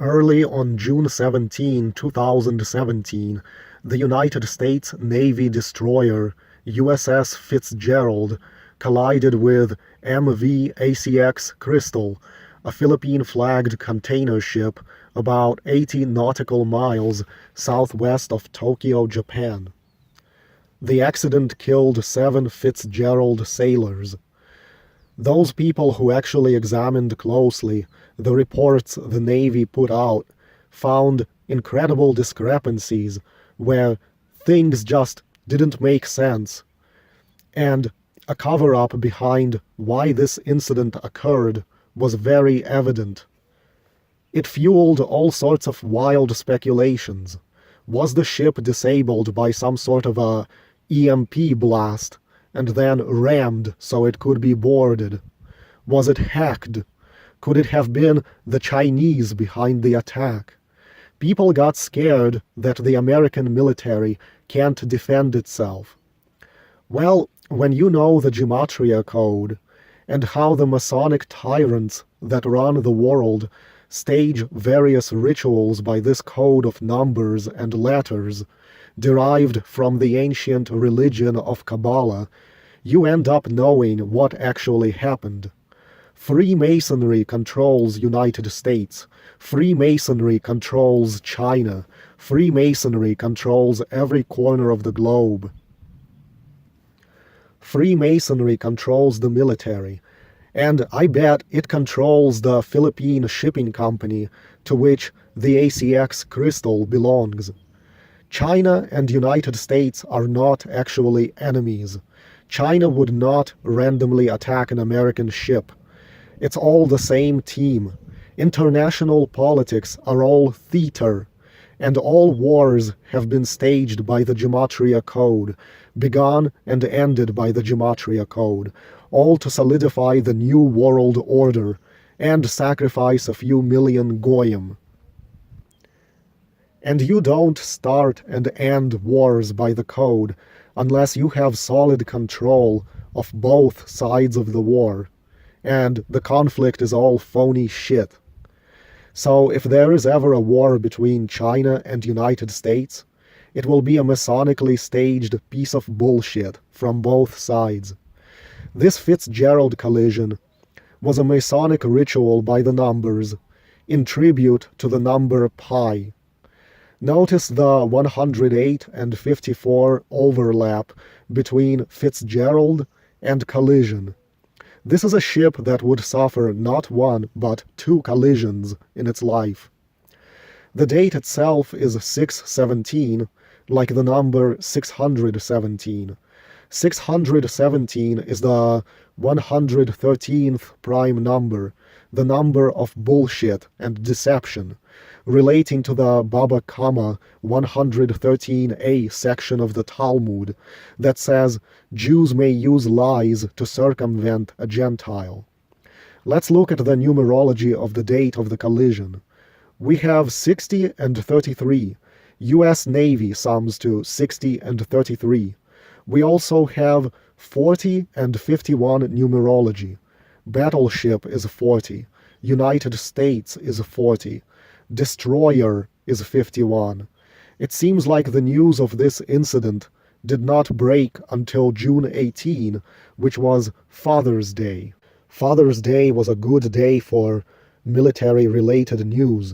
Early on June 17, 2017, the United States Navy destroyer USS Fitzgerald collided with MV ACX Crystal, a Philippine-flagged container ship about 80 nautical miles southwest of Tokyo, Japan. The accident killed 7 Fitzgerald sailors. Those people who actually examined closely the reports the Navy put out found incredible discrepancies where things just didn't make sense, and a cover-up behind why this incident occurred was very evident. It fueled all sorts of wild speculations. Was the ship disabled by some sort of a EMP blast and then rammed so it could be boarded? Was it hacked? Could it have been the Chinese behind the attack? People got scared that the American military can't defend itself. Well, when you know the Gematria Code and how the Masonic tyrants that run the world stage various rituals by this code of numbers and letters, derived from the ancient religion of Kabbalah, you end up knowing what actually happened. Freemasonry controls United States. Freemasonry controls China. Freemasonry controls every corner of the globe. Freemasonry controls the military, and I bet it controls the Philippine shipping company to which the ACX Crystal belongs. China and United States are not actually enemies. China would not randomly attack an American ship. It's all the same team. International politics are all theater, and all wars have been staged by the Gematria Code, begun and ended by the Gematria Code, all to solidify the new world order and sacrifice a few million goyim. And you don't start and end wars by the code unless you have solid control of both sides of the war, and the conflict is all phony shit. So if there is ever a war between China and United States, it will be a Masonically staged piece of bullshit from both sides. This Fitzgerald collision was a Masonic ritual by the numbers, in tribute to the number pi. Notice the 108 and 54 overlap between Fitzgerald and collision. This is a ship that would suffer not one, but 2 collisions in its life. The date itself is 617, like the number 617. 617 is the 113th prime number, the number of bullshit and deception, relating to the Baba Kama 113a section of the Talmud that says Jews may use lies to circumvent a Gentile. Let's look at the numerology of the date of the collision. We have 60 and 33. US Navy sums to 60 and 33. We also have 40 and 51 numerology. Battleship is 40. United States is 40. Destroyer is 51. It seems like the news of this incident did not break until June 18, which was Father's Day. Father's Day was a good day for military-related news.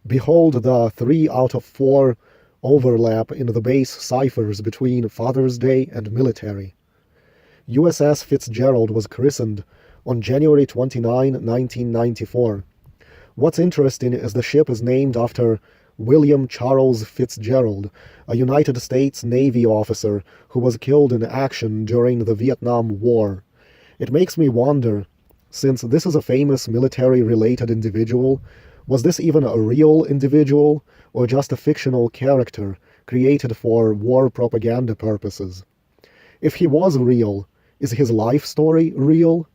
Behold the 3 out of 4 overlap in the base ciphers between Father's Day and military. USS Fitzgerald was christened on January 29, 1994. What's interesting is the ship is named after William Charles Fitzgerald, a United States Navy officer who was killed in action during the Vietnam War. It makes me wonder, since this is a famous military-related individual, was this even a real individual or just a fictional character created for war propaganda purposes? If he was real, is his life story real?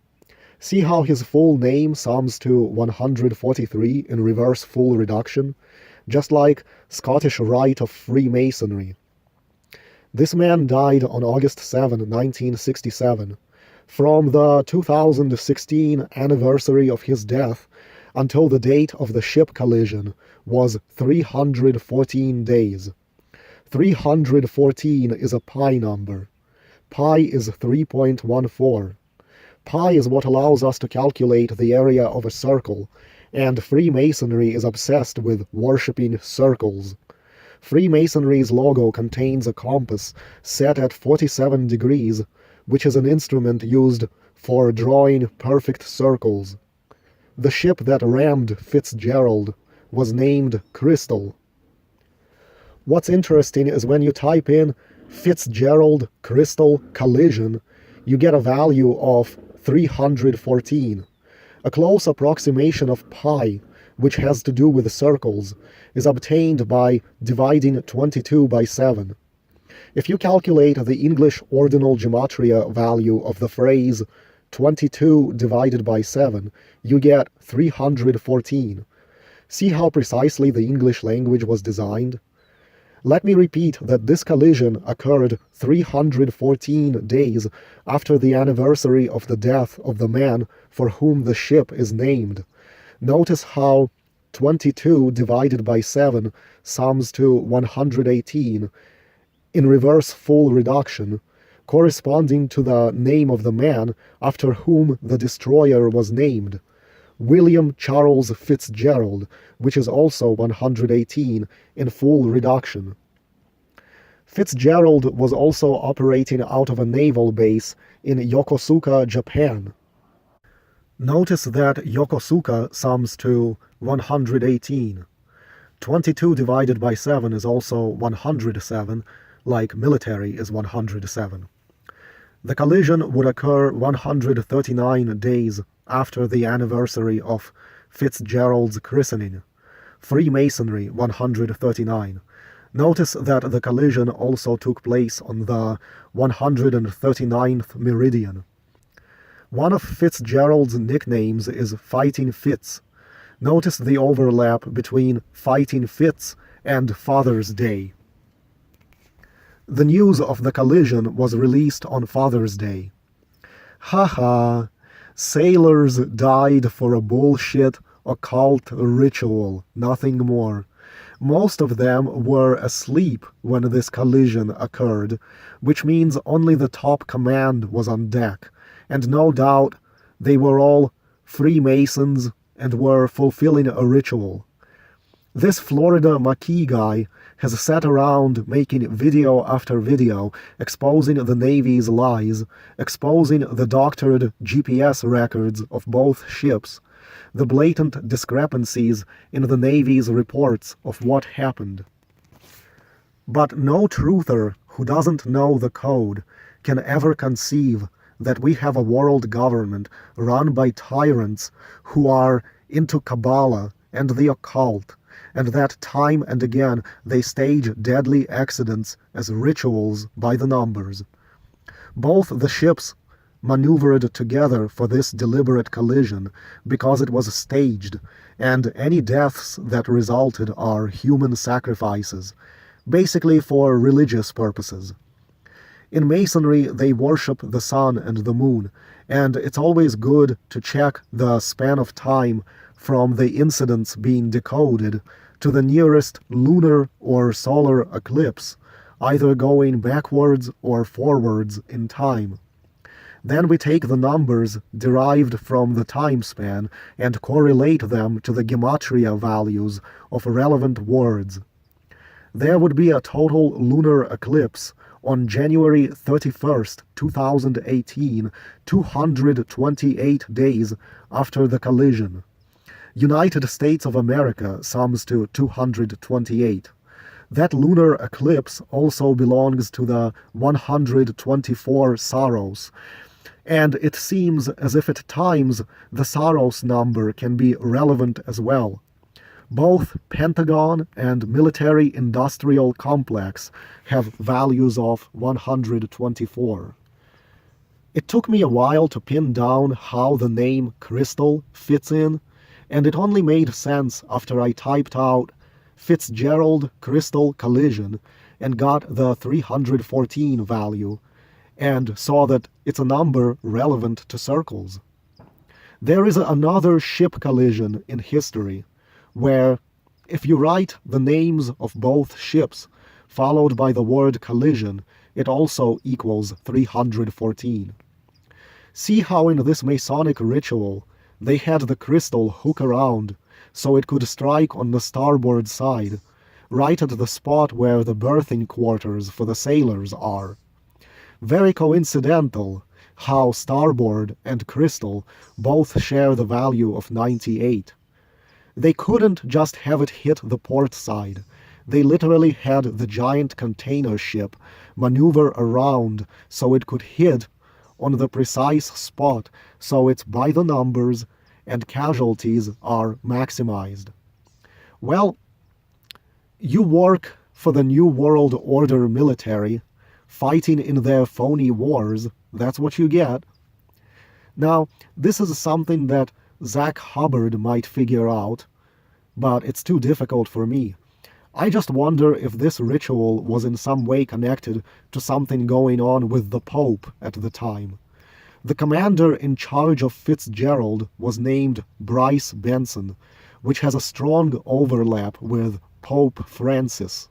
See how his full name sums to 143 in reverse full reduction, just like Scottish Rite of Freemasonry. This man died on August 7, 1967. From the 2016 anniversary of his death, until the date of the ship collision was 314 days. 314 is a pi number. Pi is 3.14. Pi is what allows us to calculate the area of a circle, and Freemasonry is obsessed with worshipping circles. Freemasonry's logo contains a compass set at 47 degrees, which is an instrument used for drawing perfect circles. The ship that rammed Fitzgerald was named Crystal. What's interesting is when you type in Fitzgerald Crystal collision, you get a value of 314. A close approximation of pi, which has to do with circles, is obtained by dividing 22 by 7. If you calculate the English ordinal gematria value of the phrase 22 divided by 7, you get 314. See how precisely the English language was designed? Let me repeat that this collision occurred 314 days after the anniversary of the death of the man for whom the ship is named. Notice how 22 divided by 7 sums to 118 in reverse full reduction, corresponding to the name of the man after whom the destroyer was named, William Charles Fitzgerald, which is also 118 in full reduction. Fitzgerald was also operating out of a naval base in Yokosuka, Japan. Notice that Yokosuka sums to 118. 22 divided by 7 is also 107, like military is 107. The collision would occur 139 days after the anniversary of Fitzgerald's christening. Freemasonry 139. Notice that the collision also took place on the 139th meridian. One of Fitzgerald's nicknames is Fighting Fitz. Notice the overlap between Fighting Fitz and Father's Day. The news of the collision was released on Father's Day. Haha, sailors died for a bullshit occult ritual, nothing more. Most of them were asleep when this collision occurred, which means only the top command was on deck, and no doubt they were all Freemasons and were fulfilling a ritual. This Florida Maquis guy has sat around making video after video exposing the Navy's lies, exposing the doctored GPS records of both ships, the blatant discrepancies in the Navy's reports of what happened. But no truther who doesn't know the code can ever conceive that we have a world government run by tyrants who are into Kabbalah and the occult, and that time and again they stage deadly accidents as rituals by the numbers. Both the ships maneuvered together for this deliberate collision because it was staged, and any deaths that resulted are human sacrifices, basically for religious purposes. In Masonry, they worship the sun and the moon, and it's always good to check the span of time from the incidents being decoded to the nearest lunar or solar eclipse, either going backwards or forwards in time. Then we take the numbers derived from the time span and correlate them to the gematria values of relevant words. There would be a total lunar eclipse on January 31st, 2018, 228 days after the collision. United States of America sums to 228. That lunar eclipse also belongs to the 124 Saros, and it seems as if at times the Saros number can be relevant as well. Both Pentagon and military-industrial complex have values of 124. It took me a while to pin down how the name Crystal fits in, and it only made sense after I typed out Fitzgerald Crystal Collision and got the 314 value, and saw that it's a number relevant to circles. There is another ship collision in history where if you write the names of both ships followed by the word collision, it also equals 314. See how in this Masonic ritual they had the crystal hook around so it could strike on the starboard side, right at the spot where the berthing quarters for the sailors are. Very coincidental how starboard and crystal both share the value of 98. They couldn't just have it hit the port side. They literally had the giant container ship maneuver around so it could hit on the precise spot so it's by the numbers and casualties are maximized. Well, you work for the New World Order military, fighting in their phony wars, that's what you get. Now, this is something that Zach Hubbard might figure out, but it's too difficult for me. I just wonder if this ritual was in some way connected to something going on with the Pope at the time. The commander in charge of Fitzgerald was named Bryce Benson, which has a strong overlap with Pope Francis.